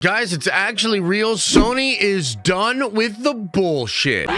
Guys, it's actually real. Sony is done with the bullshit.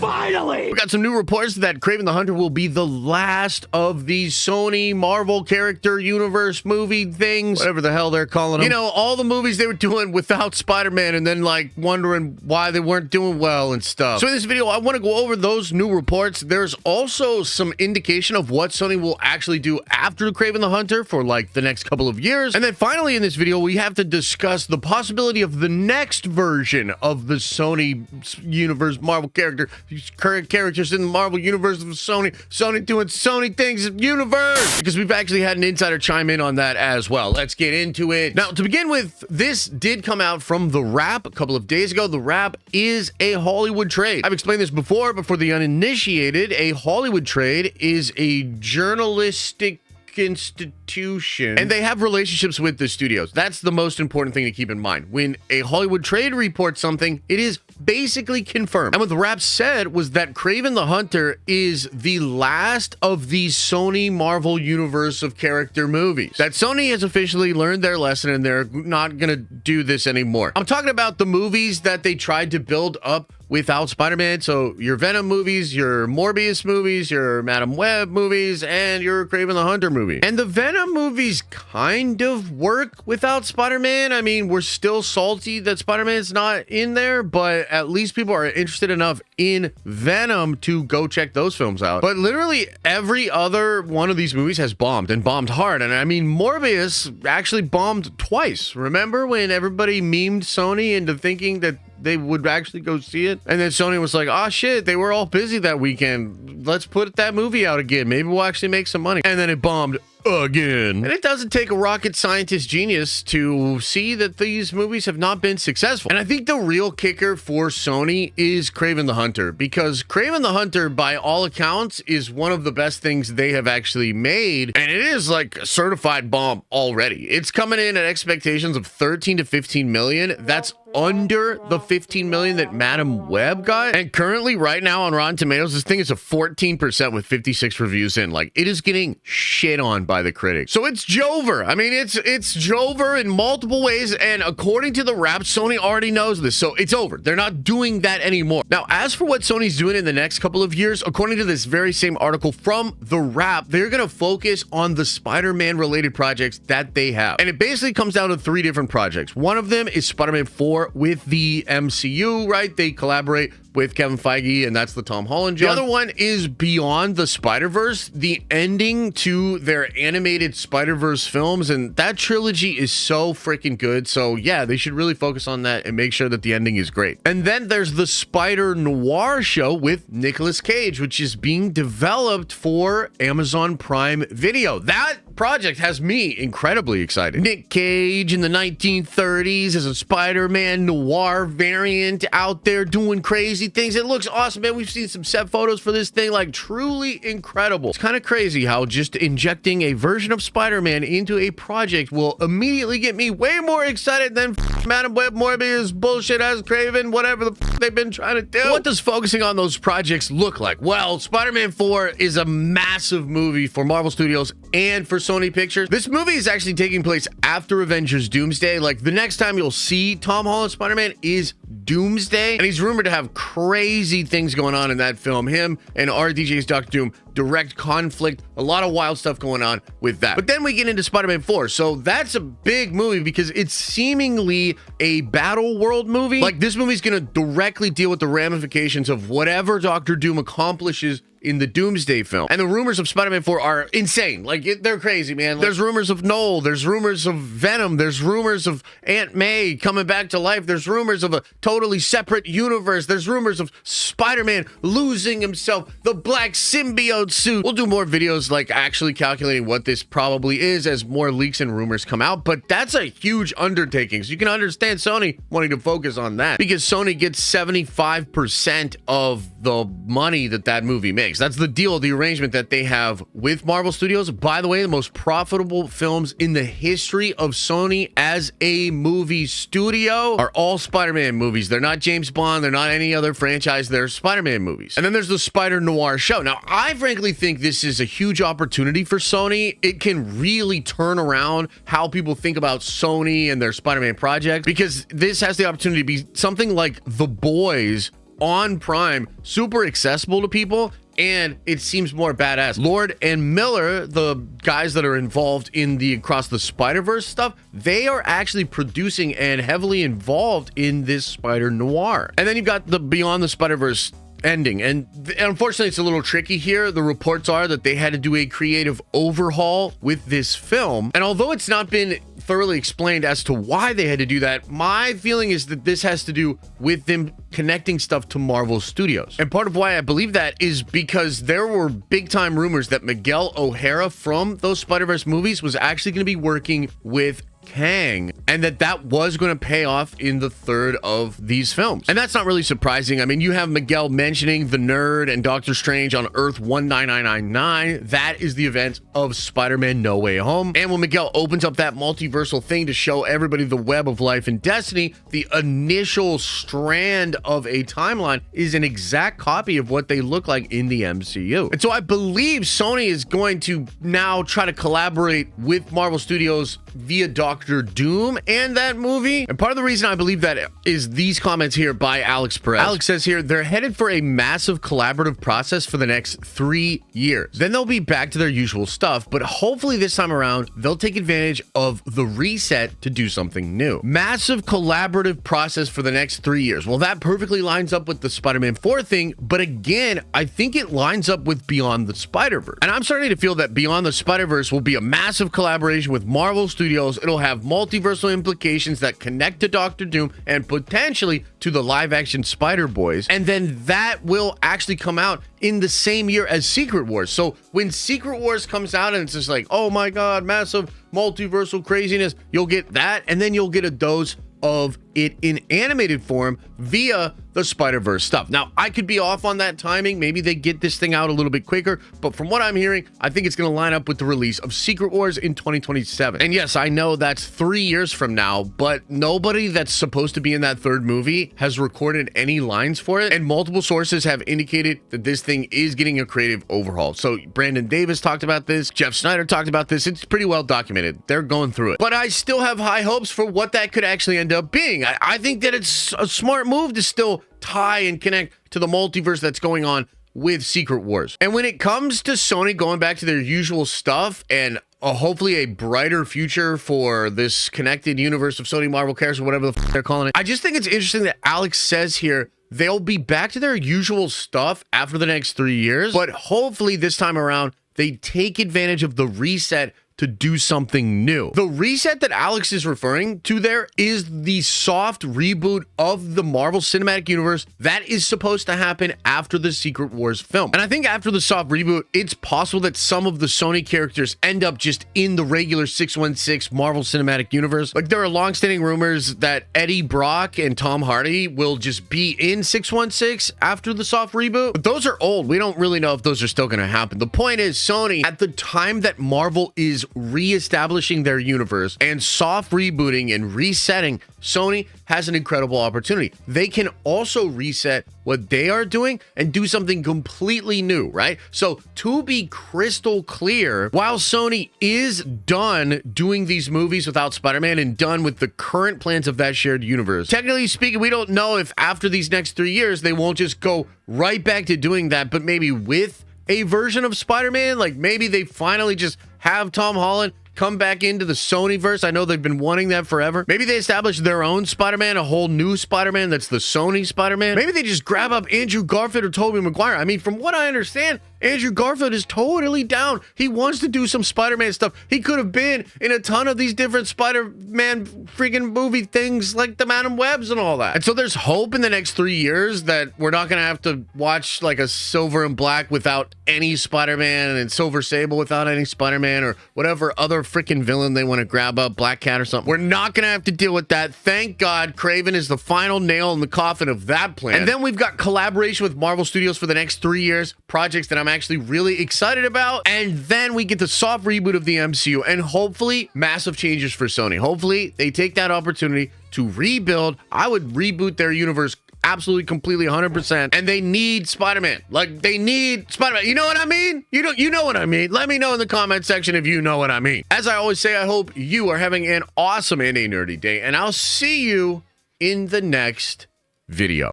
Finally! We got some new reports that Kraven the Hunter will be the last of these Sony Marvel character universe movie things, whatever the hell they're calling them. You know, all the movies they were doing without Spider-Man and then like wondering why they weren't doing well and stuff. So in this video, I want to go over those new reports. There's also some indication of what Sony will actually do after Kraven the Hunter for like the next couple of years. And then finally in this video, we have to discuss the possibility of the next version of the Sony universe Marvel character. Current characters in the Marvel universe of Sony doing Sony things in universe, because we've actually had an insider chime in on that as well. Let's get into it. Now, to begin with, this did come out from The Wrap a couple of days ago. The Wrap is a Hollywood trade. I've explained this before, but for the uninitiated, a Hollywood trade is a journalistic institution, and they have relationships with the studios. That's the most important thing to keep in mind. When a Hollywood trade reports something, it is basically confirmed. And what the Wrap said was that Kraven the Hunter is the last of the Sony Marvel universe of character movies. That Sony has officially learned their lesson and they're not gonna do this anymore. I'm talking about the movies that they tried to build up without Spider-Man. So your Venom movies, your Morbius movies, your Madam Web movies, and your Kraven the Hunter movie. And the Venom movies kind of work without Spider-Man. I mean, we're still salty that Spider-Man's not in there, but at least people are interested enough in Venom to go check those films out. But literally every other one of these movies has bombed, and bombed hard. And I mean, Morbius actually bombed twice. Remember when everybody memed Sony into thinking that they would actually go see it? And then Sony was like, oh shit, they were all busy that weekend. Let's put that movie out again. Maybe we'll actually make some money. And then it bombed again. And it doesn't take a rocket scientist genius to see that these movies have not been successful. And I think the real kicker for Sony is Kraven the Hunter, because Kraven the Hunter, by all accounts, is one of the best things they have actually made. And it is like a certified bomb already. It's coming in at expectations of 13 to 15 million. That's under the 15 million that Madam Web got. And currently right now on Rotten Tomatoes, this thing is a 14% with 56 reviews in. Like, it is getting shit on by the critics. So it's Jover. I mean, it's Jover in multiple ways, and according to The Wrap, Sony already knows this, so it's over. They're not doing that anymore. Now, as for what Sony's doing in the next couple of years, according to this very same article from The Wrap, they're gonna focus on the Spider-Man related projects that they have. And it basically comes down to 3 different projects. One of them is Spider-Man 4 with the MCU, right? They collaborate with Kevin Feige, and that's the Tom Holland job. The other one is Beyond the Spider-Verse, the ending to their animated Spider-Verse films, and that trilogy is so freaking good. So yeah, they should really focus on that and make sure that the ending is great. And then there's the Spider Noir show with Nicolas Cage, which is being developed for Amazon Prime Video. That project has me incredibly excited. Nick Cage in the 1930s as a Spider-Man noir variant out there doing crazy things. It looks awesome, man. We've seen some set photos for this thing, like truly incredible. It's kind of crazy how just injecting a version of Spider-Man into a project will immediately get me way more excited than Madam Web, Morbius, bullshit as Kraven, whatever the they've been trying to do. What does focusing on those projects look like? Well, Spider-Man 4 is a massive movie for Marvel Studios and for Sony Pictures. This movie is actually taking place after Avengers Doomsday. Like, the next time you'll see Tom Holland Spider-Man is Doomsday, and he's rumored to have crazy things going on in that film. Him and RDJ's Doctor Doom, direct conflict, a lot of wild stuff going on with that. But then we get into Spider-Man 4, so that's a big movie because it's seemingly a battle world movie. Like, this movie's gonna directly deal with the ramifications of whatever Doctor Doom accomplishes in the Doomsday film. And the rumors of Spider-Man 4 are insane. Like, they're crazy, man. There's rumors of Noel, there's rumors of Venom, there's rumors of Aunt May coming back to life, there's rumors of a totally separate universe, there's rumors of Spider-Man losing himself, the black symbiote suit. We'll do more videos like actually calculating what this probably is as more leaks and rumors come out, but that's a huge undertaking. So you can understand Sony wanting to focus on that, because Sony gets 75% of the money that movie makes. That's the deal, the arrangement that they have with Marvel Studios. By the way, the most profitable films in the history of Sony as a movie studio are all Spider-Man movies. They're not James Bond. They're not any other franchise. They're Spider-Man movies. And then there's the Spider Noir show. Now, I frankly think this is a huge opportunity for Sony. It can really turn around how people think about Sony and their Spider-Man project, because this has the opportunity to be something like The Boys on Prime, super accessible to people, and it seems more badass. Lord and Miller, the guys that are involved in the Across the Spider-Verse stuff, they are actually producing and heavily involved in this Spider Noir. And then you've got the Beyond the Spider-Verse ending, and unfortunately it's a little tricky here. The reports are that they had to do a creative overhaul with this film, and although it's not been thoroughly explained as to why they had to do that, my feeling is that this has to do with them connecting stuff to Marvel Studios. And part of why I believe that is because there were big time rumors that Miguel O'Hara from those Spider-Verse movies was actually going to be working with Kang, and that was going to pay off in the third of these films. And that's not really surprising. I mean, you have Miguel mentioning the Nerd and Doctor Strange on Earth 19999. That is the event of Spider-Man No Way Home. And when Miguel opens up that multiversal thing to show everybody the web of life and destiny, the initial strand of a timeline is an exact copy of what they look like in the MCU. And so I believe Sony is going to now try to collaborate with Marvel Studios via Doctor Doom and that movie. And part of the reason I believe that is these comments here by Alex Perez. Alex says here, they're headed for a massive collaborative process for the next 3 years. Then they'll be back to their usual stuff, but hopefully this time around, they'll take advantage of the reset to do something new. Massive collaborative process for the next 3 years. Well, that perfectly lines up with the Spider-Man 4 thing, but again, I think it lines up with Beyond the Spider-Verse. And I'm starting to feel that Beyond the Spider-Verse will be a massive collaboration with Marvel Studios. It'll have multiversal implications that connect to Doctor Doom and potentially to the live-action Spider-Boys. And then that will actually come out in the same year as Secret Wars. So when Secret Wars comes out and it's just like, oh my God, massive multiversal craziness, you'll get that, and then you'll get a dose of it in animated form via the Spider-Verse stuff. Now, I could be off on that timing. Maybe they get this thing out a little bit quicker, but from what I'm hearing, I think it's going to line up with the release of Secret Wars in 2027. And yes, I know that's 3 years from now, but nobody that's supposed to be in that third movie has recorded any lines for it, and multiple sources have indicated that this thing is getting a creative overhaul. So Brandon Davis talked about this, Jeff Snyder talked about this. It's pretty well documented. They're going through it. But I still have high hopes for what that could actually end up being. I think that it's a smart move to still tie and connect to the multiverse that's going on with Secret Wars. And when it comes to Sony going back to their usual stuff and hopefully a brighter future for this connected universe of Sony Marvel characters or whatever the they're calling it, I just think it's interesting that Alex says here they'll be back to their usual stuff after the next 3 years, but hopefully this time around they take advantage of the reset to do something new. The reset that Alex is referring to there is the soft reboot of the Marvel Cinematic Universe that is supposed to happen after the Secret Wars film. And I think after the soft reboot, it's possible that some of the Sony characters end up just in the regular 616 Marvel Cinematic Universe. Like, there are long-standing rumors that Eddie Brock and Tom Hardy will just be in 616 after the soft reboot. But those are old. We don't really know if those are still going to happen. The point is, Sony, at the time that Marvel is re-establishing their universe and soft rebooting and resetting, Sony has an incredible opportunity. They can also reset what they are doing and do something completely new, right? So to be crystal clear, while Sony is done doing these movies without Spider-Man and done with the current plans of that shared universe, technically speaking, we don't know if after these next 3 years, they won't just go right back to doing that, but maybe with a version of Spider-Man. Like, maybe they finally just have Tom Holland come back into the Sonyverse. I know they've been wanting that forever. Maybe they establish their own Spider-Man, a whole new Spider-Man that's the Sony Spider-Man. Maybe they just grab up Andrew Garfield or Tobey Maguire. I mean, from what I understand, Andrew Garfield is totally down. He wants to do some Spider-Man stuff. He could have been in a ton of these different Spider-Man freaking movie things like the Madam Webs and all that. And so there's hope in the next 3 years that we're not going to have to watch like a Silver and Black without any Spider-Man and Silver Sable without any Spider-Man or whatever other freaking villain they want to grab up, Black Cat or something. We're not going to have to deal with that. Thank God Kraven is the final nail in the coffin of that plan. And then we've got collaboration with Marvel Studios for the next 3 years, projects that I'm actually really excited about. And then we get the soft reboot of the MCU and hopefully massive changes for Sony. Hopefully they take that opportunity to rebuild. I would reboot their universe absolutely, completely, 100%. And they need Spider-Man. Like, they need Spider-Man. You know what I mean? You know what I mean. Let me know in the comment section if you know what I mean. As I always say, I hope you are having an awesome and a nerdy day. And I'll see you in the next video.